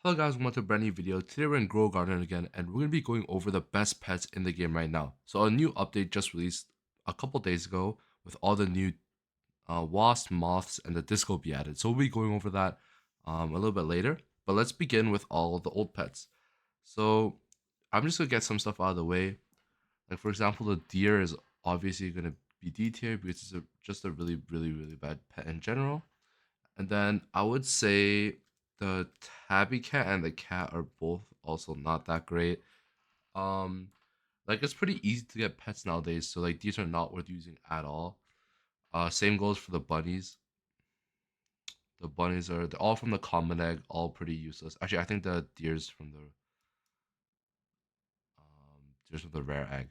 Hello guys, welcome to a brand new video. Today we're in Grow Garden again, and we're going to be going over the best pets in the game right now. So a new update just released a couple days ago with all the new wasps, moths, and the disco bee added. So we'll be going over that a little bit later. But let's begin with all of the old pets. So I'm just going to get some stuff out of the way. Like for example, the deer is obviously going to be D tier because it's just a really bad pet in general. And then I would say the tabby cat and the cat are both also not that great. Um, like it's pretty easy to get pets nowadays, so like these are not worth using at all. Same goes for the bunnies. The bunnies are they're all from the common egg, all pretty useless. Actually, I think the deers from the rare egg.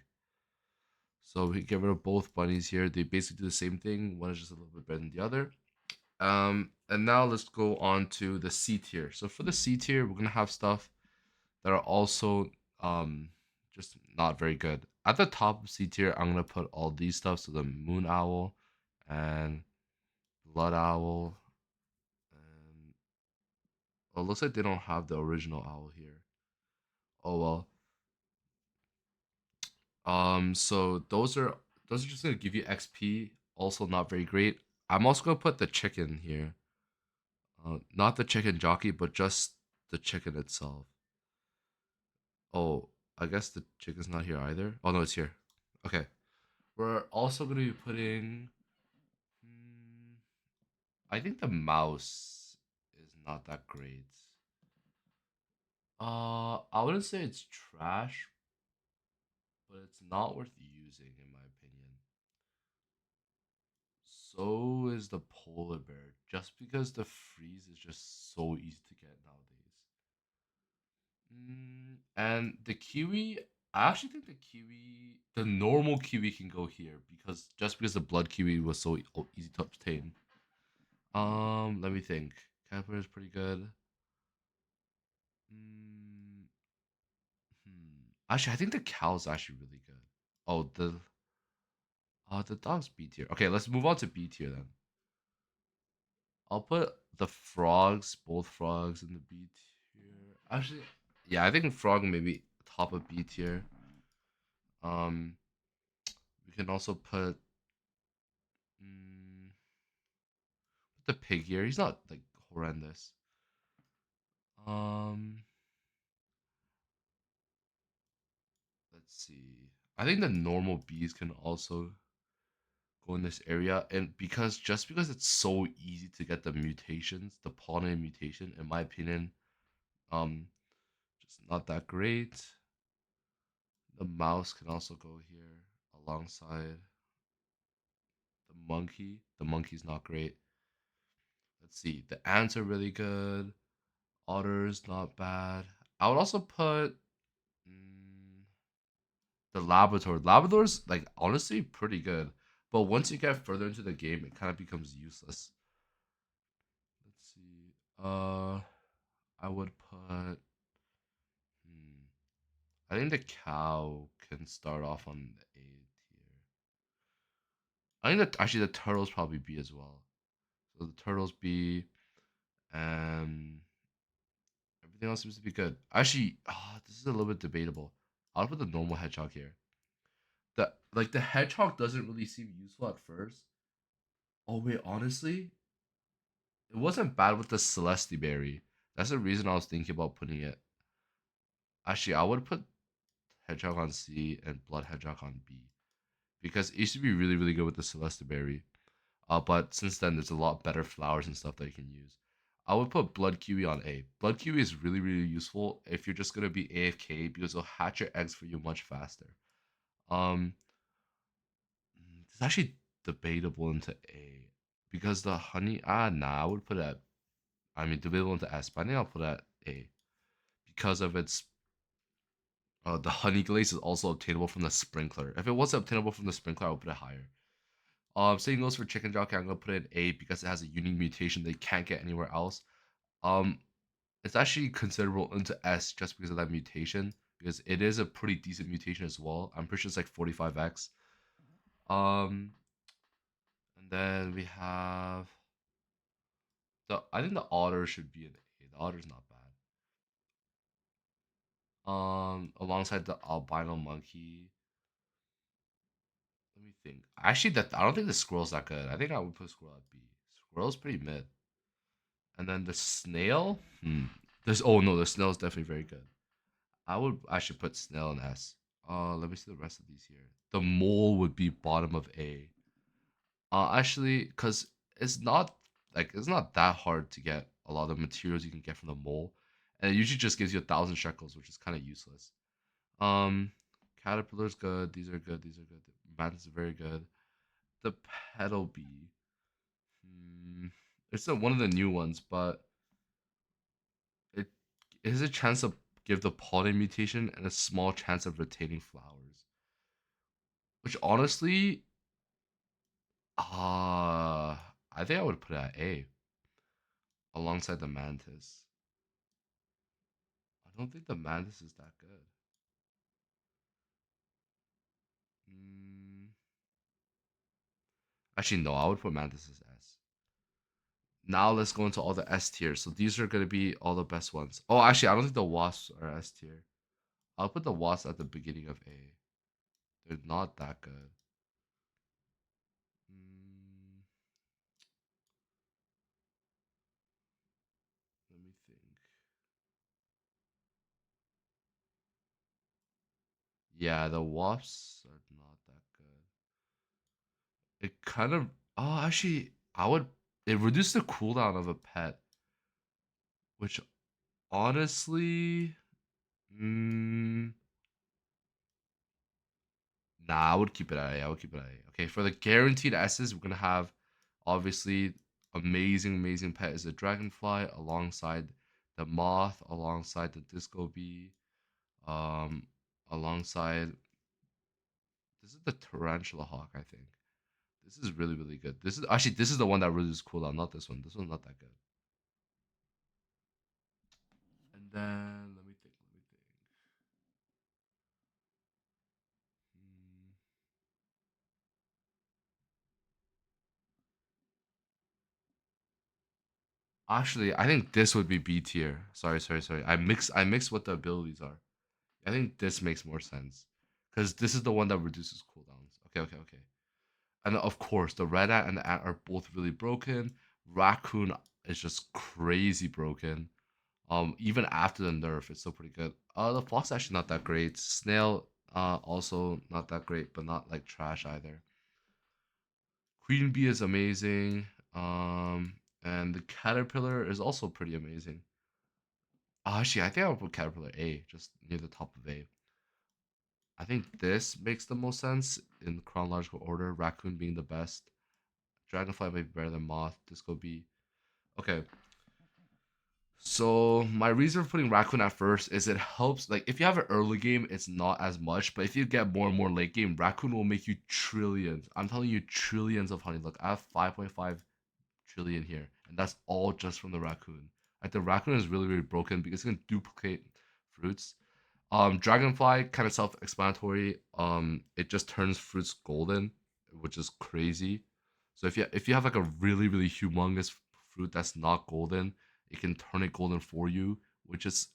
So we get rid of both bunnies here. They basically do the same thing. One is just a little bit better than the other. And now let's go on to the C tier. So for the C tier, we're gonna have stuff that are also just not very good. At the top of C tier, I'm gonna put all these stuff. So the moon owl and blood owl, and well, it looks like they don't have the original owl here. Oh well. So those are just gonna give you XP. Also not very great. I'm also gonna put the chicken here. Not the chicken jockey, but just the chicken itself. Oh, I guess the chicken's not here either. Oh no, it's here. Okay. We're also gonna be putting. Hmm, I think the mouse is not that great. I wouldn't say it's trash, but it's not worth using in my opinion. So is the polar bear, just because the freeze is just so easy to get nowadays. And the kiwi, I actually think the normal kiwi can go here because just because the blood kiwi was so easy to obtain. Let me think. Caterpillar is pretty good. Mm, Actually, I think the cow's actually really good. Oh, the dog's B tier. Okay, let's move on to B tier then. I'll put the frogs, both frogs, in the B tier. Actually, yeah, I think frog maybe top of B tier. Um, we can also mm, put the pig here. He's not like horrendous. Um, let's see. I think the normal bees can also go in this area, and because it's so easy to get the mutations, the pollinated mutation, in my opinion, um, just not that great. The mouse can also go here alongside the monkey. The monkey's not great. Let's see. The ants are really good. Otters not bad. I would also put mm, the Labrador. Labrador's like honestly pretty good, but once you get further into the game, it kind of becomes useless. Let's see. I would put. Hmm, I think the cow can start off on the A tier. I think that actually the turtles probably B as well. So the turtles B, and everything else seems to be good. Actually, this is a little bit debatable. I'll put the normal hedgehog here. The hedgehog doesn't really seem useful at first. Oh wait, honestly, it wasn't bad with the Celesti berry. That's the reason I was thinking about putting it. Actually, I would put hedgehog on C and blood hedgehog on B because it used to be really good with the Celesti berry. But since then, there's a lot better flowers and stuff that you can use. I would put blood kiwi on A. Blood kiwi is really useful if you're just gonna be AFK because it'll hatch your eggs for you much faster. Um, it's actually debatable into A because the honey. Nah, I would put it at. I mean, debatable into S, but I think I'll put it at A because of its. The honey glaze is also obtainable from the sprinkler. If it wasn't obtainable from the sprinkler, I would put it higher. Same goes for chicken jockey. I'm gonna put it in A because it has a unique mutation they can't get anywhere else. Um, it's actually considerable into S just because of that mutation because it is a pretty decent mutation as well. I'm pretty sure it's like 45x. Um, and then we have I think the otter should be an A. The otter's not bad. alongside the albino monkey. Let me think. Actually, that I don't think the squirrel's that good. I think I would put squirrel at B. Squirrel's pretty mid. And then the snail. There's oh no, the snail's definitely very good. I would actually put snail in S. Let me see the rest of these here. The mole would be bottom of A. Actually, cause it's not that hard to get a lot of materials you can get from the mole, and it usually just gives you 1,000 shekels, which is kind of useless. Um, caterpillar's good. These are good. These are good. Mantis is very good. The petal bee. Hmm, it's one of the new ones, but it has a chance to give the pollen mutation and a small chance of retaining flowers. Which honestly, I think I would put it at A alongside the mantis. I don't think the mantis is that good. Mm, actually, no, I would put mantis as S. Now let's go into all the S tiers. So these are gonna be all the best ones. Oh, actually, I don't think the wasps are S tier. I'll put the wasps at the beginning of A. They're not that good. Mm, let me think. Yeah, the wasps are not that good. It kind of. Oh, actually, I would. It reduced the cooldown of a pet, which honestly. Mm, nah, I would keep it at A. I would keep it at A. Okay, for the guaranteed S's, we're gonna have obviously amazing pet is a dragonfly alongside the moth, alongside the disco bee, um, alongside this is the tarantula hawk, I think. This is really good. This is the one that really is cool down, not this one. This one's not that good. And then let me think. Let me think. Hmm. Actually, I think this would be B tier. Sorry. I mixed what the abilities are. I think this makes more sense. Because this is the one that reduces cooldowns. Okay. And of course, the red ant and the ant are both really broken. Raccoon is just crazy broken. Even after the nerf, it's still pretty good. The fox actually not that great. Snail, also not that great, but not like trash either. Queen bee is amazing. And the caterpillar is also pretty amazing. Actually, I think I'll put caterpillar A, just near the top of A. I think this makes the most sense in chronological order. Raccoon being the best. Dragonfly may be better than moth. Disco B. Okay, so my reason for putting Raccoon at first is it helps. Like if you have an early game, it's not as much. But if you get more and more late game, Raccoon will make you trillions. I'm telling you, trillions of honey. Look, I have 5.5 trillion here, and that's all just from the Raccoon. Like the Raccoon is really broken because it can duplicate fruits. Dragonfly kind of self-explanatory. It just turns fruits golden, which is crazy. So if you have like a really humongous fruit that's not golden, it can turn it golden for you, which is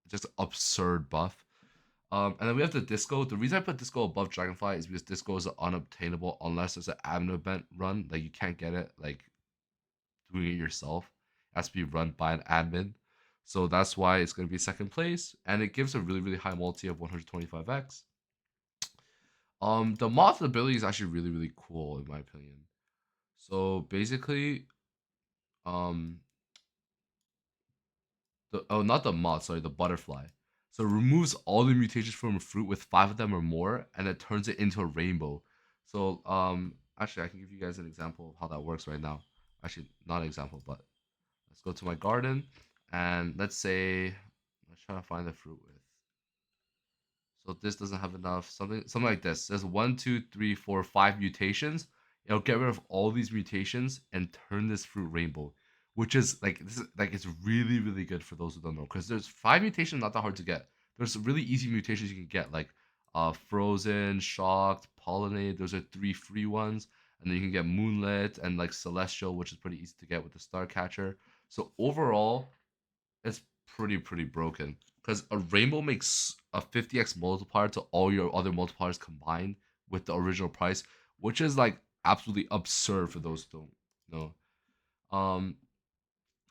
just absurd buff. And then we have the disco. The reason I put disco above dragonfly is because disco is unobtainable unless there's an admin event run. Like you can't get it like doing it yourself. It has to be run by an admin. So that's why it's going to be second place, and it gives a really high multi of 125x. The moth ability is actually really cool in my opinion. So basically, um, not the moth, sorry, the butterfly. So it removes all the mutations from a fruit with 5 of them or more, and it turns it into a rainbow. So actually, I can give you guys an example of how that works right now. Actually, not an example, but let's go to my garden, and let's say let's try to find the fruit with. So this doesn't have enough. Something like this. There's 1, 2, 3, 4, 5 mutations. It'll get rid of all these mutations and turn this fruit rainbow, which is like this is like it's really good for those who don't know. Because there's 5 mutations not that hard to get. There's really easy mutations you can get like frozen, shocked, pollinate. Those are 3 free ones. And then you can get moonlit and like celestial, which is pretty easy to get with the star catcher. So overall, it's pretty broken. Because a rainbow makes a 50x multiplier to all your other multipliers combined with the original price, which is like absolutely absurd for those who don't know. And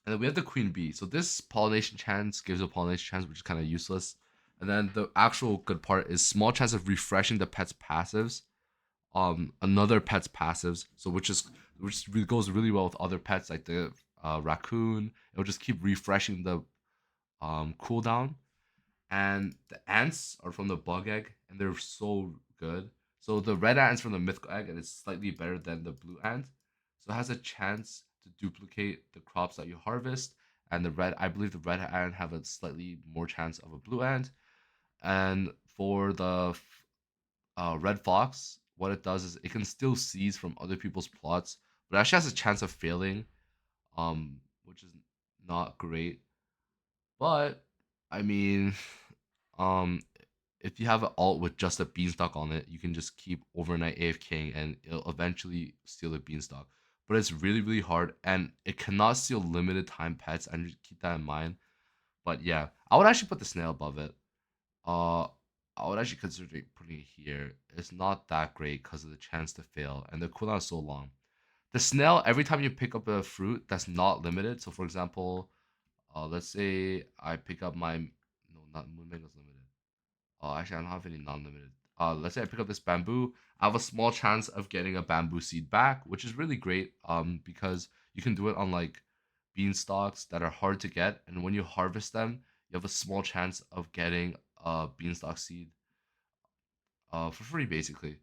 then we have the queen bee. So this pollination chance gives a pollination chance, which is kind of useless. And then the actual good part is small chance of refreshing the pet's passives. Another pet's passives. So which really goes really well with other pets like the raccoon. It'll just keep refreshing the cooldown. And the ants are from the bug egg, and they're so good. So the red ant is from the mythical egg, and it's slightly better than the blue ant. So it has a chance to duplicate the crops that you harvest. And I believe the red ant have a slightly more chance of a blue ant. And for the red fox, what it does is it can still seize from other people's plots, but it actually has a chance of failing, which is not great. But I mean, um, if you have an alt with just a beanstalk on it, you can just keep overnight AFKing and it'll eventually steal the beanstalk. But it's really hard and it cannot steal limited time pets. And just keep that in mind. But yeah, I would actually put the snail above it. Uh, I would actually consider putting it here. It's not that great because of the chance to fail and the cooldown is so long. The snail, every time you pick up a fruit that's not limited. So for example, let's say I pick up my no, not moon mango's limited. Actually, I don't have any non-limited. Let's say I pick up this bamboo. I have a small chance of getting a bamboo seed back, which is really great. Because you can do it on like beanstalks that are hard to get, and when you harvest them, you have a small chance of getting a beanstalk seed, for free, basically.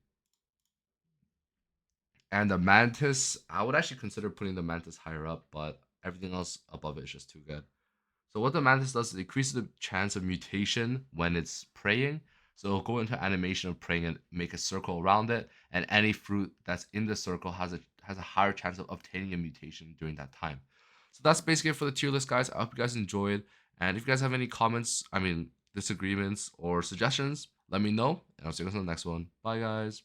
And the mantis, I would actually consider putting the mantis higher up, but everything else above it is just too good. So what the mantis does is it increases the chance of mutation when it's preying. So it'll go into animation of preying and make a circle around it, and any fruit that's in the circle has a higher chance of obtaining a mutation during that time. So that's basically it for the tier list, guys. I hope you guys enjoyed. And if you guys have any comments, disagreements or suggestions, let me know. And I'll see you guys on the next one. Bye, guys.